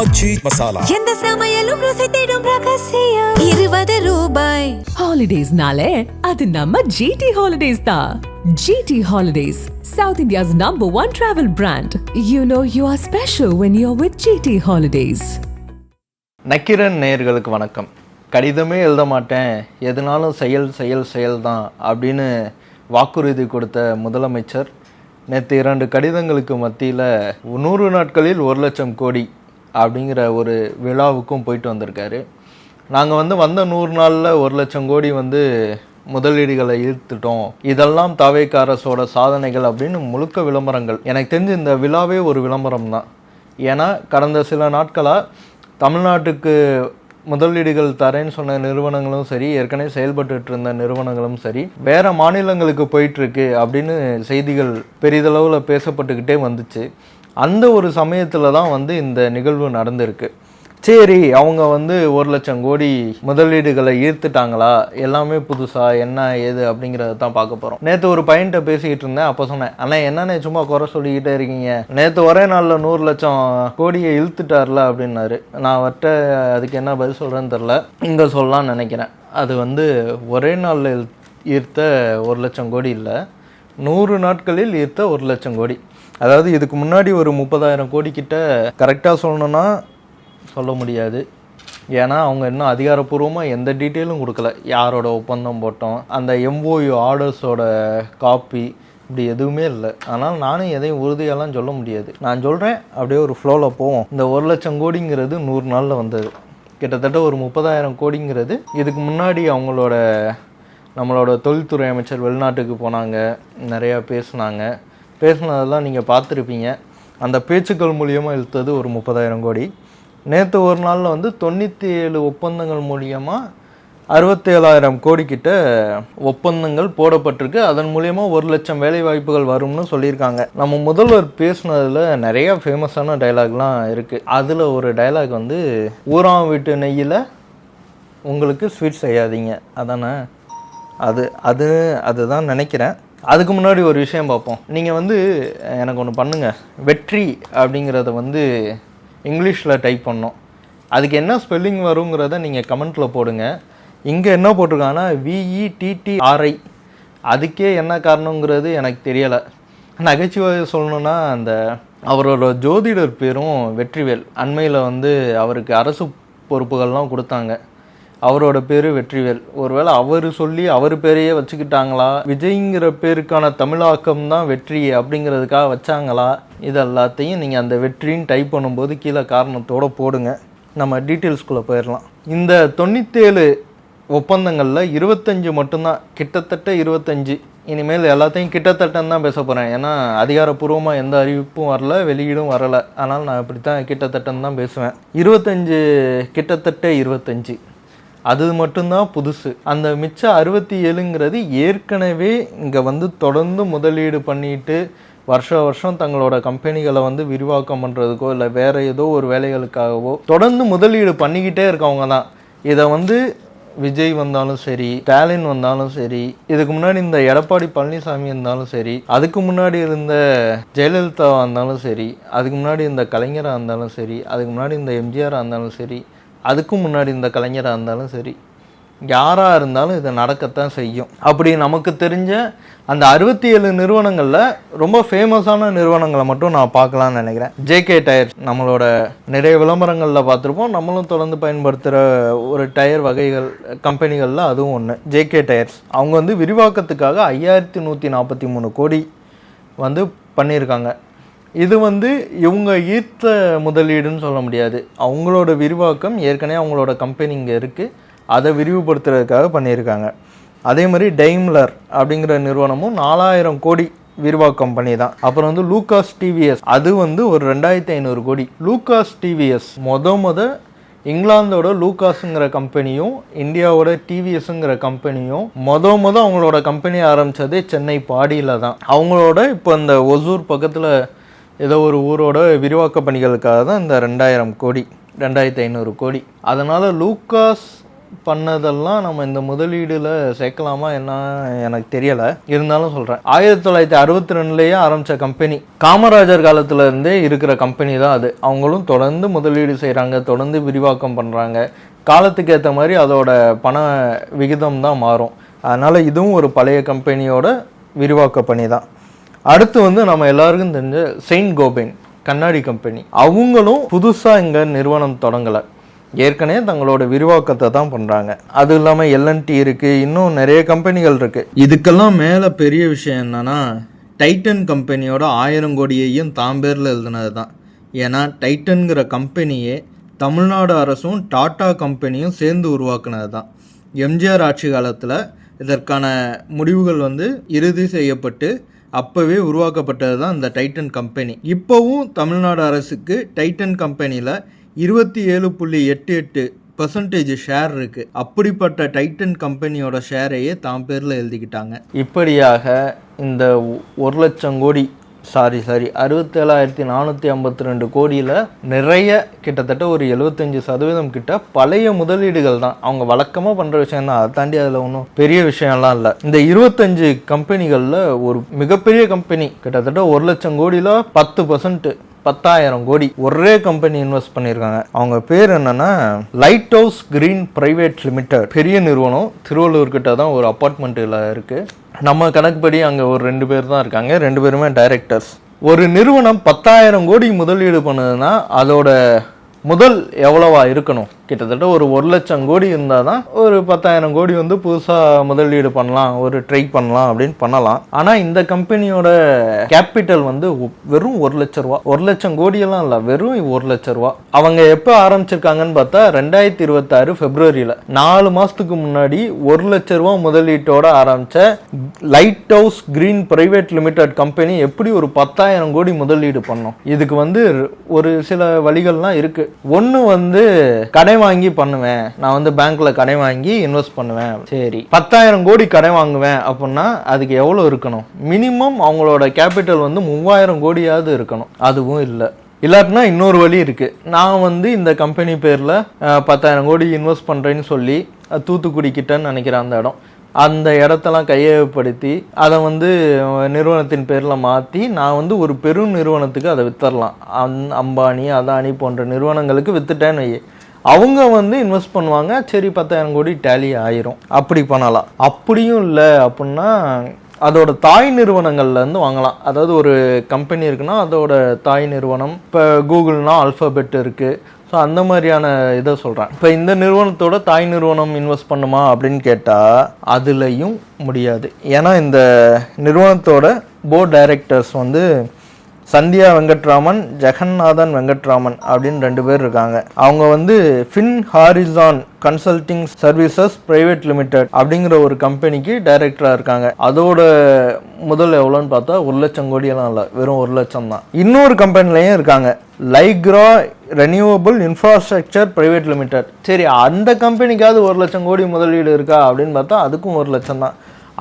ஆச்சி மசாலா. எந்த சமையலும் ருசி தேடும் ரகசியம் 20 ரூபாய். ஹாலிடேஸ்னாலே அது நம்ம GT Holidays தான். GT Holidays, South India's #1 travel brand. You know you are special when you're with GT Holidays. Nakkheeran நேயர்களுக்கு வணக்கம். கடிதமே எழுத மாட்டேன், எதுனாலும் செயல் தான் அப்படின்னு வாக்குறுதி கொடுத்த முதலமைச்சர் நேற்று 2 கடிதங்களுக்கு மத்தியில் 100 நாட்களில் 1 லட்சம் கோடி அப்படிங்கிற ஒரு விழாவுக்கும் போயிட்டு வந்திருக்காரு. நாங்கள் வந்த 100 நாளில் 1 லட்சம் கோடி முதலீடுகளை ஈர்த்துட்டோம், இதெல்லாம் தவேக அரசோட சாதனைகள் அப்படின்னு முழுக்க விளம்பரங்கள். எனக்கு தெரிஞ்சு இந்த விழாவே ஒரு விளம்பரம் தான். ஏன்னா கடந்த சில நாட்களாக தமிழ்நாட்டுக்கு முதலீடுகள் தரேன்னு சொன்ன நிறுவனங்களும் சரி, ஏற்கனவே செயல்பட்டு இருந்த நிறுவனங்களும் சரி, வேறு மாநிலங்களுக்கு போயிட்டுருக்கு அப்படின்னு செய்திகள் பெரிதளவில் பேசப்பட்டுக்கிட்டே வந்துச்சு. அந்த ஒரு சமயத்தில் தான் இந்த நிகழ்வு நடந்திருக்கு. சரி, அவங்க 1 லட்சம் கோடி முதலீடுகளை ஈர்த்துட்டாங்களா, எல்லாமே புதுசா என்ன ஏது அப்படிங்கிறத தான் பார்க்க போகிறோம். நேற்று ஒரு பையன்கிட்ட பேசிக்கிட்டு இருந்தேன். அப்போ சொன்னேன், அண்ணா என்னென்ன சும்மா குறை சொல்லிக்கிட்டே இருக்கீங்க, நேற்று ஒரே நாளில் 100 லட்சம் கோடியை இழுத்துட்டார்ல அப்படின்னாரு. நான் அவர்கிட்ட அதுக்கு என்ன பதில் சொல்கிறேன்னு தெரில, இங்கே சொல்லலாம்னு நினைக்கிறேன். அது ஒரே நாளில் ஈர்த்த 1 லட்சம் கோடி இல்லை, 100 நாட்களில் ஈர்த்த 1 லட்சம் கோடி. அதாவது இதுக்கு முன்னாடி ஒரு 30,000 கோடி கிட்ட கரெக்டாக சொல்லணும்னா சொல்ல முடியாது. ஏன்னா அவங்க இன்னும் அதிகாரப்பூர்வமாக எந்த டீட்டெயிலும் கொடுக்கல. யாரோட ஒப்பந்தம் போட்டோம், அந்த MOU ஆர்டர்ஸோட காப்பி, இப்படி எதுவுமே இல்லை. ஆனால் நானும் எதையும் உறுதியெல்லாம் சொல்ல முடியாது. நான் சொல்கிறேன், அப்படியே ஒரு ஃப்ளோவில் போவோம். இந்த 1 லட்சம் கோடிங்கிறது 100 நாளில் வந்தது. கிட்டத்தட்ட ஒரு 30,000 கோடிங்கிறது இதுக்கு முன்னாடி நம்மளோட தொழில்துறை அமைச்சர் வெளிநாட்டுக்கு போனாங்க, நிறையா பேசுனதெல்லாம் நீங்கள் பார்த்துருப்பீங்க. அந்த பேச்சுக்கள் மூலியமாக இழுத்தது ஒரு 30,000 கோடி. நேற்று ஒரு நாளில் 97 ஒப்பந்தங்கள் மூலியமாக 67,000 கோடி கிட்ட ஒப்பந்தங்கள் போடப்பட்டிருக்கு. அதன் மூலியமாக 1 லட்சம் வேலை வாய்ப்புகள் வரும்னு சொல்லியிருக்காங்க. நம்ம முதல்வர் பேசுனதில் நிறையா ஃபேமஸான டைலாக்லாம் இருக்குது. அதில் ஒரு டைலாக் ஊராம் வீட்டு நெய்யில் உங்களுக்கு ஸ்வீட் செய்யாதீங்க, அதானே? அதுதான் நினைக்கிறேன். அதுக்கு முன்னாடி ஒரு விஷயம் பார்ப்போம். நீங்கள் எனக்கு ஒன்று பண்ணுங்கள், வெற்றி அப்படிங்கிறத இங்கிலீஷில் டைப் பண்ணோம். அதுக்கு என்ன ஸ்பெல்லிங் வருங்கிறத நீங்கள் கமெண்ட்டில் போடுங்க. இங்கே என்ன போட்டிருக்காங்கன்னா VETTRI. அதுக்கே என்ன காரணங்கிறது எனக்கு தெரியலை. நகைச்சுவை சொல்லணுன்னா, அவரோட ஜோதிடர் பேரும் வெற்றிவேல். அண்மையில் அவருக்கு அரசு பொறுப்புகள்லாம் கொடுத்தாங்க. அவரோட பேர் வெற்றிவேல். ஒருவேளை அவர் சொல்லி அவர் பேரையே வச்சுக்கிட்டாங்களா, விஜய்ங்கிற பேருக்கான தமிழாக்கம் தான் வெற்றி அப்படிங்கிறதுக்காக வச்சாங்களா, இது எல்லாத்தையும் நீங்கள் அந்த வெற்றின்னு டைப் பண்ணும்போது கீழே காரணத்தோடு போடுங்க. நம்ம டீட்டெயில்ஸ்குள்ளே போயிடலாம். இந்த 97 ஒப்பந்தங்களில் 25 மட்டும்தான், கிட்டத்தட்ட 25. இனிமேல் எல்லாத்தையும் கிட்டத்தட்டன்னு தான் பேச போகிறேன். ஏன்னா அதிகாரப்பூர்வமாக எந்த அறிவிப்பும் வரல, வெளியீடும் வரலை. அதனால் நான் இப்படி தான் கிட்டத்தட்டன்னு தான் பேசுவேன். 25, கிட்டத்தட்ட 25 அது மட்டும்தான் புதுசு. அந்த மிச்ச 67ங்கிறது ஏற்கனவே இங்கே தொடர்ந்து முதலீடு பண்ணிட்டு வருஷம் தங்களோட கம்பெனிகளை விரிவாக்கம் பண்ணுறதுக்கோ இல்லை வேறு ஏதோ ஒரு வேலைகளுக்காகவோ தொடர்ந்து முதலீடு பண்ணிக்கிட்டே இருக்கவங்க தான். இதை விஜய் வந்தாலும் சரி, ஸ்டாலின் வந்தாலும் சரி, இதுக்கு முன்னாடி இந்த எடப்பாடி பழனிசாமி இருந்தாலும் சரி, அதுக்கு முன்னாடி இருந்த ஜெயலலிதா இருந்தாலும் சரி, அதுக்கு முன்னாடி இந்த கலைஞராக இருந்தாலும் சரி, அதுக்கு முன்னாடி இந்த எம்ஜிஆராக இருந்தாலும் சரி, அதுக்கும் முன்னாடி இந்த கலைஞராக இருந்தாலும் சரி, யாராக இருந்தாலும் இதை நடக்கத்தான் செய்யும். அப்படி நமக்கு தெரிஞ்ச அந்த 67 நிறுவனங்களில் ரொம்ப ஃபேமஸான நிறுவனங்களை மட்டும் நான் பார்க்கலான்னு நினைக்கிறேன். JK டயர்ஸ், நம்மளோட நிறைய விளம்பரங்களில் பார்த்துருப்போம், நம்மளும் தொடர்ந்து பயன்படுத்துகிற ஒரு டயர் வகைகள் கம்பெனிகளில் அதுவும் ஒன்று. JK டயர்ஸ் அவங்க விரிவாக்கத்துக்காக 5143 கோடி பண்ணியிருக்காங்க. இது இவங்க ஈர்த்த முதலீடுன்னு சொல்ல முடியாது. அவங்களோட விரிவாக்கம் ஏற்கனவே அவங்களோட கம்பெனி இங்கே இருக்குது, அதை விரிவுபடுத்துறதுக்காக பண்ணியிருக்காங்க. அதே மாதிரி டைம்லர் அப்படிங்கிற நிறுவனமும் 4000 கோடி விரிவாக்கம் பண்ணி தான். அப்புறம் லூகாஸ் TVS, அது ஒரு 2500 கோடி. லூகாஸ் TVS இங்கிலாந்தோட லூகாஸுங்கிற கம்பெனியும் இந்தியாவோட TVSங்கிற கம்பெனியும் அவங்களோட கம்பெனி ஆரம்பித்ததே சென்னை பாடியில் தான். அவங்களோட இப்போ இந்த ஒசூர் பக்கத்தில் ஏதோ ஒரு ஊரோட விரிவாக்க பணிகளுக்காக தான் இந்த 2000 கோடி 2500 கோடி. அதனால் லூகாஸ் பண்ணதெல்லாம் நம்ம இந்த முதலீடுல சேர்க்கலாமா என்ன எனக்கு தெரியல. இருந்தாலும் சொல்றேன், 1962 ஆரம்பிச்ச கம்பெனி, காமராஜர் காலத்துல இருந்தே இருக்கிற கம்பெனி தான் அது. அவங்களும் தொடர்ந்து முதலீடு செய்றாங்க, தொடர்ந்து விரிவாக்கம் பண்றாங்க. காலத்துக்கு ஏற்ற மாதிரி அதோட பண விகிதம் தான் மாறும். அதனால இதுவும் ஒரு பழைய கம்பெனியோட விரிவாக்க பணி தான். அடுத்து வந்து நம்ம எல்லாருக்கும் தெரிஞ்ச செயின்ட் கோபைன் கண்ணாடி கம்பெனி, அவங்களும் புதுசா இங்க நிறுவனம் தொடங்கலை, ஏற்கனவே தங்களோட விரிவாக்கத்தை தான் பண்றாங்க. அது இல்லாம எல்என்டி இருக்கு, இன்னும் நிறைய கம்பெனிகள் இருக்கு. இதுக்கெல்லாம் மேல பெரிய விஷயம் என்னன்னா, டைட்டன் கம்பெனியோட 1000 கோடியையும் தாம் பேர்ல எழுதுனது தான். ஏன்னா டைட்டன்கிற கம்பெனியே தமிழ்நாடு அரசும் டாடா கம்பெனியும் சேர்ந்து உருவாக்குனது தான். எம்ஜிஆர் ஆட்சி காலத்தில் இதற்கான முடிவுகள் வந்து இறுதி செய்யப்பட்டு அப்போவே உருவாக்கப்பட்டது தான் இந்த டைட்டன் கம்பெனி. இப்போவும் தமிழ்நாடு அரசுக்கு டைட்டன் கம்பெனியில் 27.88% ஷேர் இருக்குது. அப்படிப்பட்ட டைட்டன் கம்பெனியோட ஷேரையே தாம் பேரில் எழுதிக்கிட்டாங்க. இப்படியாக இந்த 1,00,000 கோடி 67,452 கோடியில் நிறைய கிட்டத்தட்ட ஒரு 75% கிட்ட பழைய முதலீடுகள் தான். அவங்க வழக்கமாக பண்ணுற விஷயம் தான், அதை தாண்டி அதில் ஒன்றும் பெரிய விஷயம்லாம் இல்லை. இந்த 25 கம்பெனிகளில் ஒரு மிகப்பெரிய கம்பெனி கிட்டத்தட்ட 1,00,000 கோடியில் 10%, 10,000 கோடி ஒரே கம்பெனி இன்வெஸ்ட் பண்ணியிருக்காங்க. அவங்க பேர் என்னன்னா light house green private limited. பெரிய நிறுவனம், திருவள்ளூர் கிட்ட தான் ஒரு அப்பார்ட்மெண்ட்டில் இருக்கு. நம்ம கணக்குப்படி அங்கே ஒரு 2 பேர் தான் இருக்காங்க, 2 பேருமே டைரக்டர்ஸ். ஒரு நிறுவனம் 10,000 கோடி முதலீடு பண்ணுதுன்னா அதோட முதல் எவ்வளவா இருக்கணும்? கிட்டத்தட்ட ஒரு 1,00,000 கோடி இருந்தால் தான் ஒரு 10,000 கோடி வந்து புதுசாக முதலீடு பண்ணலாம், ஒரு ட்ரை பண்ணலாம் அப்படின்னு பண்ணலாம். ஆனால் இந்த கம்பெனியோட கேபிட்டல் வந்து வெறும் 1,00,000 ரூபா. 1,00,000 கோடியெல்லாம் இல்லை, வெறும் 1,00,000 ரூபா. அவங்க எப்போ ஆரம்பிச்சிருக்காங்கன்னு பார்த்தா 2026 பிப்ரவரியில், 4 மாதத்துக்கு முன்னாடி 1,00,000 ரூபா முதலீட்டோட ஆரம்பித்த light house green private limited company எப்படி ஒரு 10,000 கோடி முதலீடு பண்ணோம்? இதுக்கு வந்து ஒரு சில வழிகள்லாம் இருக்கு. ஒன்று வந்து கடை வாங்கி பண்ணுவேன், நான் வந்து பேங்க்ல கடை வாங்கி இன்வெஸ்ட் பண்ணுவேன். சரி, 10,000 கோடி கடை வாங்குவேன் அப்படின்னா அதுக்கு எவ்வளவு இருக்கணும்? மினிமம் அவங்களோட கேபிட்டல் வந்து 3,000 கோடியாவது இருக்கணும். அதுவும் இல்லை. இல்லாட்டினா இன்னொரு வழி இருக்கு. நான் வந்து இந்த கம்பெனி பேர்ல 10,000 கோடி இன்வெஸ்ட் பண்றேன்னு சொல்லி தூத்துக்குடி கிட்டன்னு நினைக்கிறேன் அந்த இடம், அந்த இடத்தெல்லாம் கையகப்படுத்தி அதை வந்து நிறுவனத்தின் பேரில் மாற்றி நான் வந்து ஒரு பெரும் நிறுவனத்துக்கு அதை வித்தரலாம். அம்பானி, அதானி போன்ற நிறுவனங்களுக்கு வித்துட்டேன்னு அவங்க வந்து இன்வெஸ்ட் பண்ணுவாங்க. சரி, 10,000 கோடி டேலி ஆயிரும். அப்படி பண்ணலாம். அப்படியும் இல்லை அப்படின்னா அதோட தாய் நிறுவனங்கள்லேருந்து வாங்கலாம். அதாவது ஒரு கம்பெனி இருக்குன்னா அதோட தாய் நிறுவனம், இப்போ கூகுள்னா அல்ஃபபெட் இருக்குது. ஸோ அந்த மாதிரியான இதை சொல்கிறேன். இப்போ இந்த நிறுவனத்தோட தாய் நிறுவனம் இன்வெஸ்ட் பண்ணுமா அப்படின்னு கேட்டால் அதுலேயும் முடியாது. ஏன்னா இந்த நிறுவனத்தோட போர்ட் டைரக்டர்ஸ் வந்து சந்தியா வெங்கட்ராமன், ஜெகநாதன் வெங்கட்ராமன் அப்படின்னு 2 பேர் இருக்காங்க. அவங்க வந்து fin horizon consulting services private limited அப்படிங்கிற ஒரு கம்பெனிக்கு டைரக்டராக இருக்காங்க. அதோட முதல் எவ்வளோன்னு பார்த்தா 1,00,000 கோடியெல்லாம் இல்லை, வெறும் 1,00,000 தான். இன்னொரு கம்பெனிலையும் இருக்காங்க, Lycra renewable infrastructure private limited. சரி, அந்த கம்பெனிக்காவது 1,00,000 கோடி முதலீடு இருக்கா அப்படின்னு பார்த்தா அதுக்கும் 1,00,000 தான்.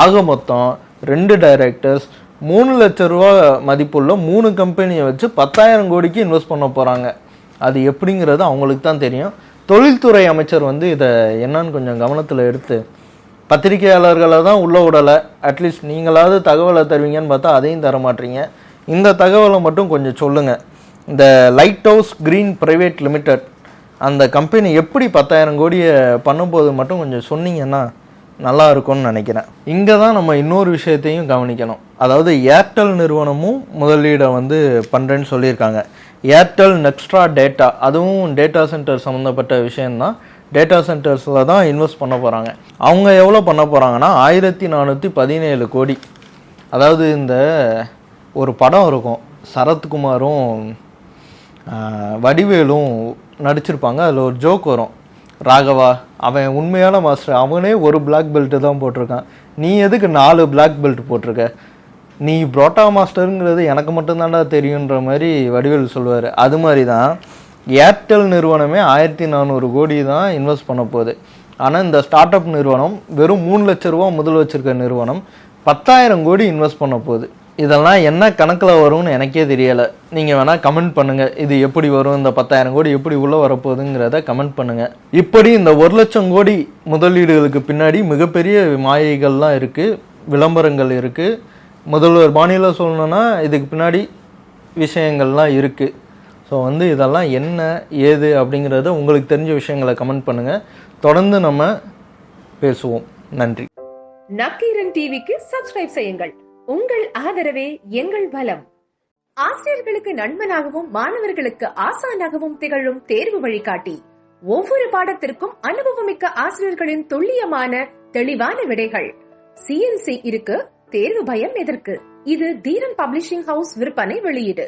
ஆக மொத்தம் 2 டைரக்டர்ஸ் 3,00,000 ரூபா மதிப்புள்ள 3 கம்பெனியை வச்சு 10,000 கோடிக்கு இன்வெஸ்ட் பண்ண போகிறாங்க. அது எப்படிங்கிறது அவங்களுக்கு தான் தெரியும். தொழில்துறை அமைச்சர் வந்து இதை என்னன்னு கொஞ்சம் கவனத்தில் எடுத்து, பத்திரிகையாளர்களை தான் உள்ள விடலை, அட்லீஸ்ட் நீங்களாவது தகவலை தருவீங்கன்னு பார்த்தா அதையும் தர மாட்டீங்க. இந்த தகவலை மட்டும் கொஞ்சம் சொல்லுங்கள். இந்த light house green private limited அந்த கம்பெனி எப்படி 10,000 கோடியை பண்ணும்போது மட்டும் கொஞ்சம் சொன்னீங்கன்னா நல்லா இருக்கும்னு நினைக்கிறேன். இங்கே தான் நம்ம இன்னொரு விஷயத்தையும் கவனிக்கணும். அதாவது ஏர்டெல் நிறுவனமும் முதலீடை வந்து பண்ணுறேன்னு சொல்லியிருக்காங்க. ஏர்டெல் நெக்ஸ்ட்ரா டேட்டா, அதுவும் டேட்டா சென்டர் சம்மந்தப்பட்ட விஷயந்தான். டேட்டா சென்டர்ஸில் தான் இன்வெஸ்ட் பண்ண போகிறாங்க. அவங்க எவ்வளோ பண்ண போகிறாங்கன்னா 1417 கோடி. அதாவது இந்த ஒரு படம் இருக்கும், சரத்குமாரும் வடிவேலும் நடிச்சிருப்பாங்க. அதில் ஒரு ஜோக் வரும், ராகவா அவன் உண்மையான மாஸ்டர், அவனே ஒரு பிளாக் பெல்ட்டு தான் போட்டிருக்கான், நீ எதுக்கு 4 பிளாக் பெல்ட் போட்டிருக்க, நீ புரோட்டா மாஸ்டருங்கிறது எனக்கு மட்டும்தான்டா தெரியுன்ற மாதிரி வடிவேல் சொல்லுவார். அது மாதிரி தான் ஏர்டெல் நிறுவனமே 1400 கோடி தான் இன்வெஸ்ட் பண்ண போகுது. ஆனால் இந்த ஸ்டார்ட் அப் நிறுவனம் வெறும் 3,00,000 ரூபா முதல் வச்சிருக்க நிறுவனம் 10,000 கோடி இன்வெஸ்ட் பண்ண போகுது. இதெல்லாம் என்ன கணக்கில் வரும்னு எனக்கே தெரியலை. நீங்கள் வேணால் கமெண்ட் பண்ணுங்கள், இது எப்படி வரும், இந்த 10,000 கோடி எப்படி உள்ளே வரப்போகுதுங்கிறத கமெண்ட் பண்ணுங்கள். இப்படி இந்த 1,00,000 கோடி முதலீடுகளுக்கு பின்னாடி மிகப்பெரிய மாயைகள்லாம் இருக்குது, விளம்பரங்கள் இருக்குது. முதல்வர் பாணியில் சொல்லணுன்னா இதுக்கு பின்னாடி விஷயங்கள்லாம் இருக்குது. ஸோ வந்து இதெல்லாம் என்ன ஏது அப்படிங்கிறத உங்களுக்கு தெரிஞ்ச விஷயங்களை கமெண்ட் பண்ணுங்கள். தொடர்ந்து நம்ம பேசுவோம். நன்றி. நக்கீரன் டிவிக்கு சப்ஸ்கிரைப் செய்யுங்கள். உங்கள் ஆதரவே எங்கள் பலம். ஆசிரியர்களுக்கு நண்பனாகவும் மாணவர்களுக்கு ஆசானாகவும் திகழும் தேர்வு வழிகாட்டி. ஒவ்வொரு பாடத்திற்கும் அனுபவமிக்க ஆசிரியர்களின் துல்லியமான தெளிவான விடைகள். CNC இருக்கு, தேர்வு பயம் எதற்கு? இது தீரன் பப்ளிஷிங் ஹவுஸ் விற்பனை வெளியீடு.